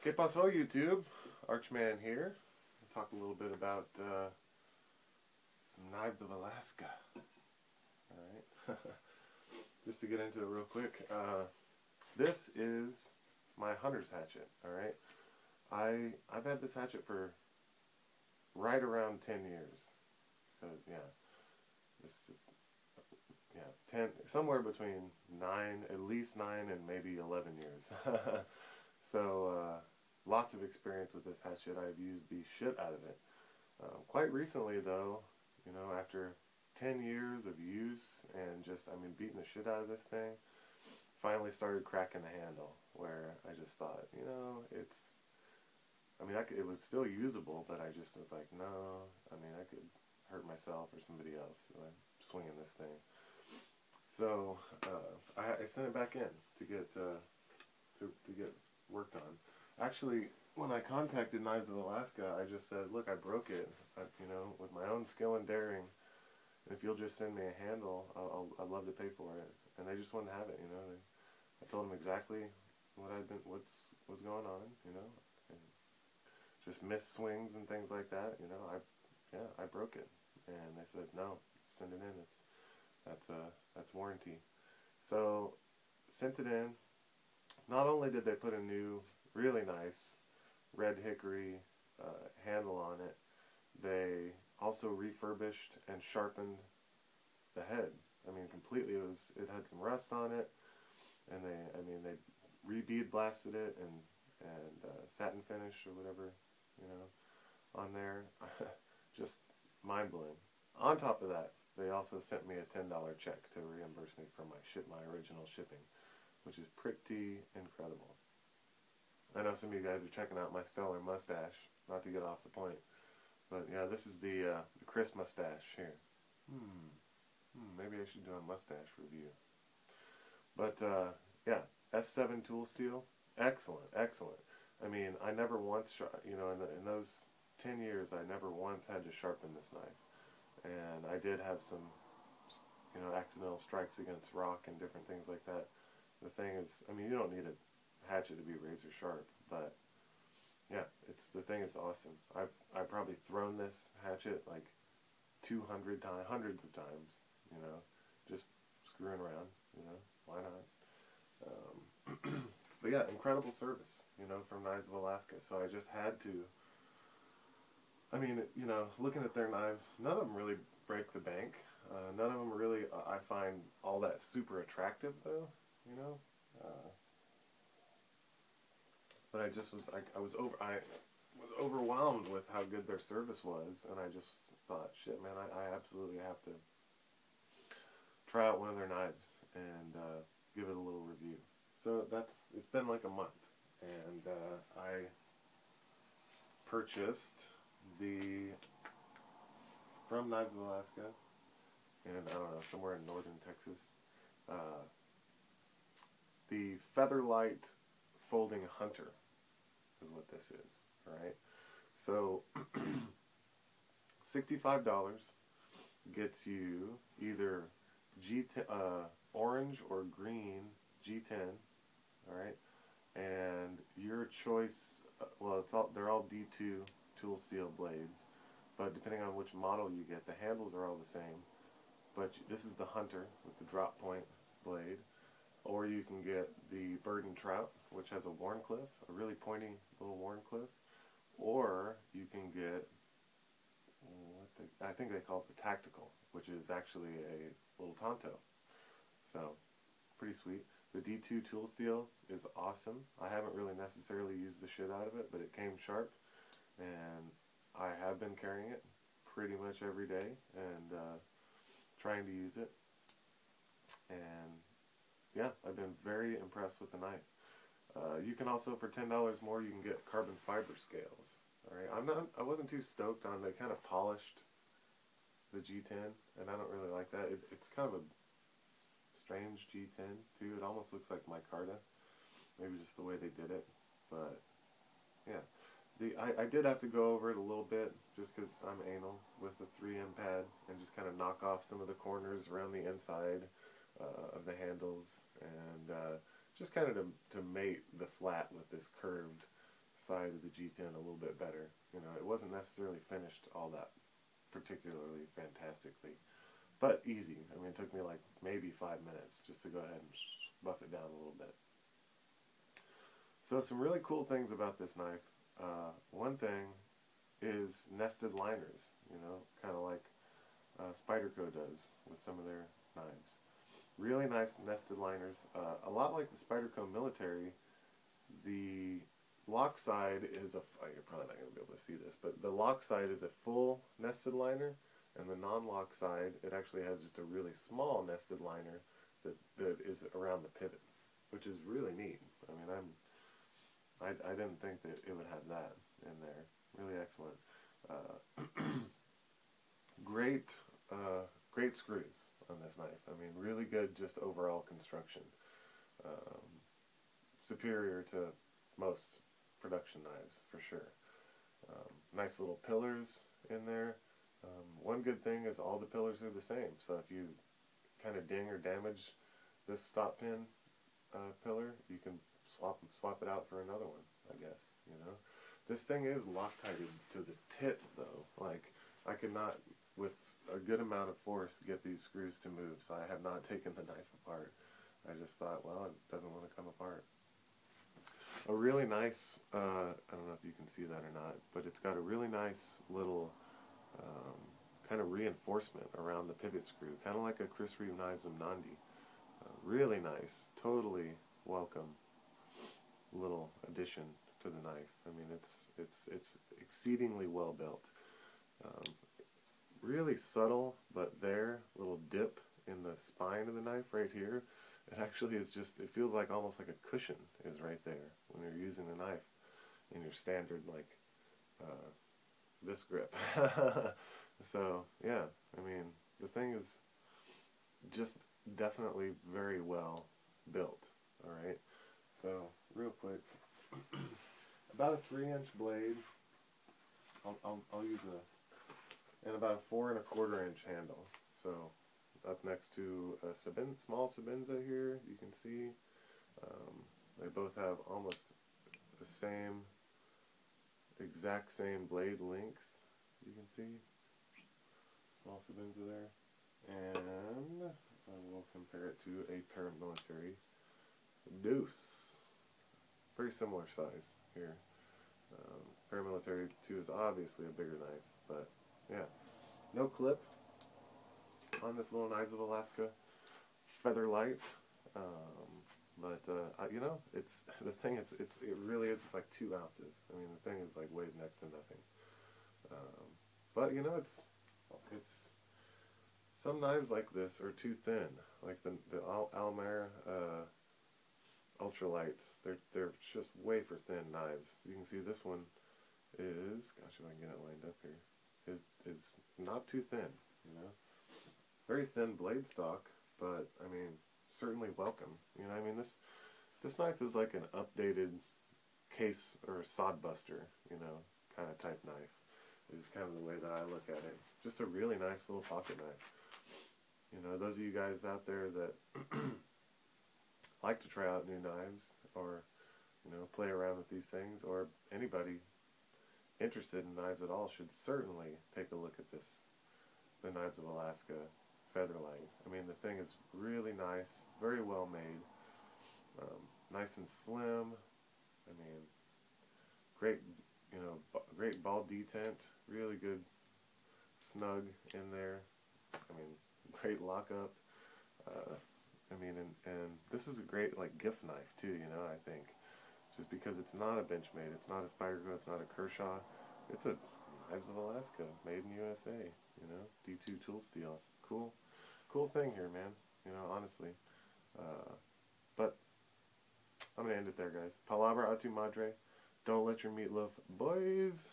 ¿Qué pasó, YouTube? Archman here. We'll talk a little bit about some knives of Alaska. Alright. Just to get into it real quick. This is my hunter's hatchet. Alright. I've had this hatchet for right around 10 years. Yeah. Just, yeah, 10, somewhere between 9, at least 9 and maybe 11 years. So, lots of experience with this hatchet. I've used the shit out of it. Quite recently, though, you know, after 10 years of use and just, beating the shit out of this thing, finally started cracking the handle, where I just thought, you know, it was still usable, but I just was like, no, I could hurt myself or somebody else swinging this thing. So, I sent it back in to get worked on. Actually, when I contacted Knives of Alaska, I just said, look, I broke it, you know, with my own skill and daring. And if you'll just send me a handle, I'd love to pay for it. And they just wanted to have it, you know. I told them exactly what's going on, you know, and just missed swings and things like that, you know. I broke it, and they said no, send it in. That's warranty. So sent it in. Not only did they put a new, really nice red hickory handle on it, they also refurbished and sharpened the head. Completely. It had some rust on it, and they re-bead blasted it and satin finish or whatever, you know, on there. Just mind blowing. On top of that, they also sent me a $10 check to reimburse me for my original shipping, which is pretty incredible. I know some of you guys are checking out my stellar mustache, not to get off the point, but yeah, this is the Chris mustache here. Maybe I should do a mustache review. But yeah, S7 tool steel, excellent, excellent. I never once, you know, in those 10 years, I never once had to sharpen this knife, and I did have some, you know, accidental strikes against rock and different things like that. The thing is, you don't need a hatchet to be razor sharp, but yeah, the thing is awesome. I've probably thrown this hatchet like 200 times, hundreds of times, you know, just screwing around, you know, why not? But yeah, incredible service, you know, from Knives of Alaska. So I just had to, you know, looking at their knives, none of them really break the bank. None of them really, I find all that super attractive, though, you know. But I was overwhelmed with how good their service was, and I just thought, shit, man, I absolutely have to try out one of their knives and give it a little review. So it's been like a month, and I purchased from Knives of Alaska, and I don't know, somewhere in northern Texas, the Featherlight Folding Hunter is what this is, alright? So, $65 gets you either orange or green G10, alright? And your choice, they're all D2 tool steel blades, but depending on which model you get, the handles are all the same. But this is the Hunter with the drop point blade. Or you can get the Bird and Trout, which has a Warncliffe, a really pointy little Warncliffe. Or you can get, I think they call it the Tactical, which is actually a little Tonto. So, pretty sweet. The D2 tool steel is awesome. I haven't really necessarily used the shit out of it, but it came sharp. And I have been carrying it pretty much every day and trying to use it. And yeah, I've been very impressed with the knife. You can also, for $10 more, you can get carbon fiber scales. All right, I wasn't too stoked on. They kind of polished the G10, and I don't really like that. It's kind of a strange G10 too. It almost looks like micarta, maybe just the way they did it. But yeah, I did have to go over it a little bit just because I'm anal with the 3M pad and just kind of knock off some of the corners around the inside of the handles, and just kind of to mate the flat with this curved side of the G10 a little bit better. You know, it wasn't necessarily finished all that particularly fantastically, but easy. I mean, it took me like maybe 5 minutes just to go ahead and buff it down a little bit. So some really cool things about this knife. One thing is nested liners, you know, kind of like Spyderco does with some of their knives. Really nice nested liners. A lot like the Spyderco Military, the lock side is a, you're probably not going to be able to see this, but the lock side is a full nested liner, and the non-lock side, it actually has just a really small nested liner that is around the pivot, which is really neat. I mean, I didn't think that it would have that in there. Really excellent. Great, great screws on this knife. I mean, really good just overall construction. Superior to most production knives, for sure. Nice little pillars in there. One good thing is all the pillars are the same, so if you kind of ding or damage this stop pin pillar, you can swap it out for another one, I guess, you know. This thing is Loctited to the tits, though. Like, I could not, with a good amount of force, get these screws to move, so I have not taken the knife apart. I just thought, well, it doesn't want to come apart. A really nice, I don't know if you can see that or not, but it's got a really nice little kind of reinforcement around the pivot screw, kind of like a Chris Reeve Knives of Nandi. Really nice, totally welcome little addition to the knife. I mean, it's exceedingly well built. Really subtle, but there, little dip in the spine of the knife right here. It actually is just, it feels like almost like a cushion is right there when you're using the knife in your standard, like, this grip. So, yeah, I mean, the thing is just definitely very well built, alright? So, real quick, about a 3-inch blade, I'll use and about a 4 1/4 inch handle. So, up next to a small Sabenza here, you can see, they both have almost the same, exact same blade length, you can see, small Sabenza there, and I will compare it to a paramilitary Deuce, very similar size here. Paramilitary 2 is obviously a bigger knife, but yeah, no clip on this little Knives of Alaska Featherlight, but you know, it's the thing. It really is. It's like 2 ounces. I mean, the thing is like weighs next to nothing. But you know, it's some knives like this are too thin. Like the Almer ultralights. They're just way for thin knives. You can see this one is, gosh, if I can get it lined up here, is not too thin. You know. Very thin blade stock, but I mean, certainly welcome. You know, I mean, this knife is like an updated case or sod buster, you know, kind of type knife. Is kind of the way that I look at it. Just a really nice little pocket knife. You know, those of you guys out there that like to try out new knives, or you know, play around with these things, or anybody interested in knives at all, should certainly take a look at this, the Knives of Alaska Featherlight. I mean, the thing is really nice, very well made, nice and slim. I mean, great, you know, great ball detent, really good snug in there. I mean, great lockup. I mean, and this is a great like gift knife too. You know, I think just because it's not a Benchmade, it's not a Spyderco, it's not a Kershaw, it's a Knives of Alaska, made in USA. You know, D2 tool steel. Cool thing here, man. You know, honestly. But I'm gonna end it there, guys. Palabra a tu madre. Don't let your meatloaf, boys.